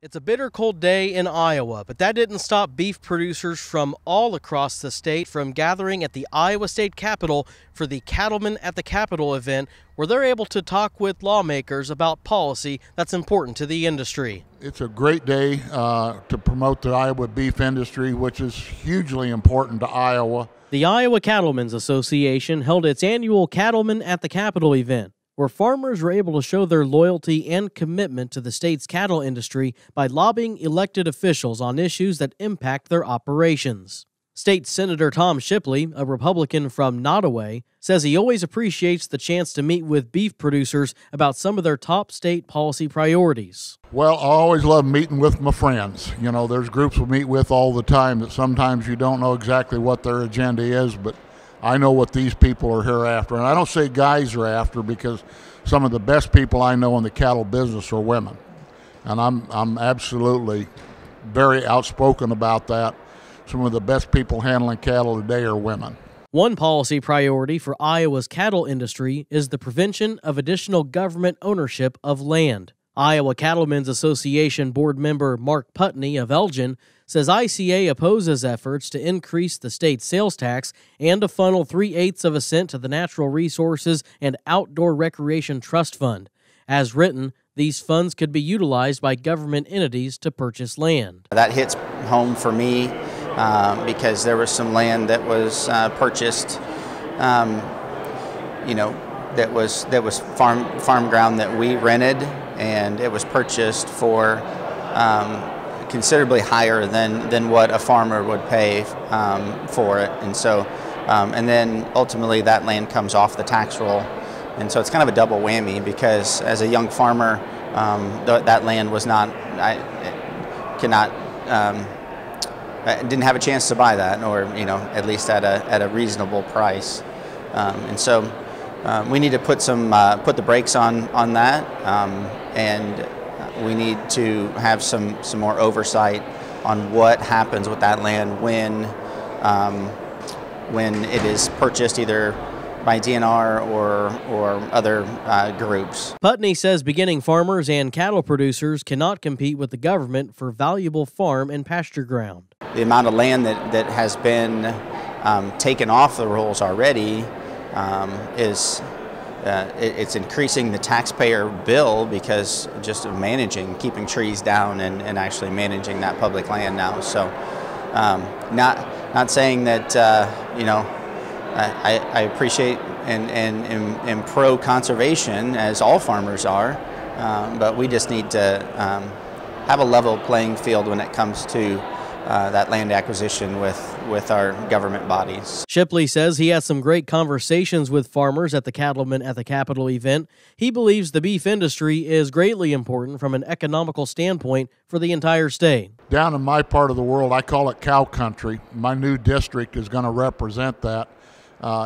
It's a bitter cold day in Iowa, but that didn't stop beef producers from all across the state from gathering at the Iowa State Capitol for the Cattlemen at the Capitol event, where they're able to talk with lawmakers about policy that's important to the industry. It's a great day to promote the Iowa beef industry, which is hugely important to Iowa. The Iowa Cattlemen's Association held its annual Cattlemen at the Capitol event, where farmers were able to show their loyalty and commitment to the state's cattle industry by lobbying elected officials on issues that impact their operations. State Senator Tom Shipley, a Republican from Nottoway, says he always appreciates the chance to meet with beef producers about some of their top state policy priorities. Well, I always love meeting with my friends. You know, there's groups we meet with all the time that sometimes you don't know exactly what their agenda is, but I know what these people are here after. And I don't say guys are after, because some of the best people I know in the cattle business are women. And I'm absolutely very outspoken about that. Some of the best people handling cattle today are women. One policy priority for Iowa's cattle industry is the prevention of additional government ownership of land. Iowa Cattlemen's Association board member Mark Putney of Elgin says ICA opposes efforts to increase the state's sales tax and to funnel 3/8 of a cent to the Natural Resources and Outdoor Recreation Trust Fund. As written, these funds could be utilized by government entities to purchase land. That hits home for me because there was some land that was purchased, that was farm ground that we rented, and it was purchased for considerably higher than what a farmer would pay for it, and so and then ultimately that land comes off the tax roll, and so it's kind of a double whammy, because as a young farmer, that land was not, I didn't have a chance to buy that, or at least at a reasonable price, and so we need to put the brakes on that, and we need to have some more oversight on what happens with that land when it is purchased either by DNR or other groups. Putney says beginning farmers and cattle producers cannot compete with the government for valuable farm and pasture ground. The amount of land that has been taken off the rolls already it's increasing the taxpayer bill, because just of keeping trees down and actually managing that public land now. So not saying that I appreciate and am pro conservation, as all farmers are, but we just need to have a level playing field when it comes to that land acquisition with our government bodies. Shipley says he had some great conversations with farmers at the Cattlemen at the Capitol event. He believes the beef industry is greatly important from an economical standpoint for the entire state. Down in my part of the world, I call it cow country. My new district is going to represent that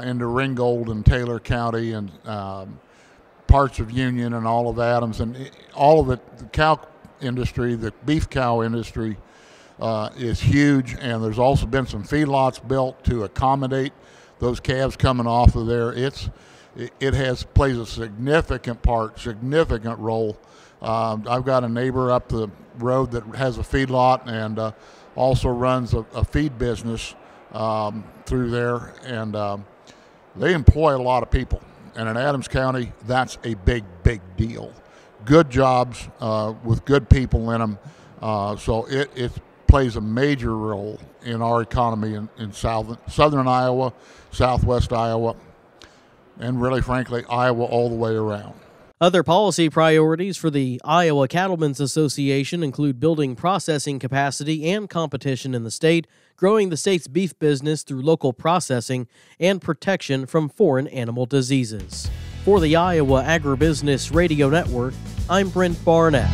into Ringgold and Taylor County and parts of Union and all of Adams, and all of it. The cow industry, the beef cow industry, is huge, and there's also been some feedlots built to accommodate those calves coming off of there. It plays a significant role. I've got a neighbor up the road that has a feedlot and also runs a feed business through there, and they employ a lot of people. And in Adams County, that's a big deal. Good jobs with good people in them. So it plays a major role in our economy in southern Iowa, southwest Iowa, and really, frankly, Iowa all the way around. Other policy priorities for the Iowa Cattlemen's Association include building processing capacity and competition in the state, growing the state's beef business through local processing, and protection from foreign animal diseases. For the Iowa Agribusiness Radio Network, I'm Brent Barnett.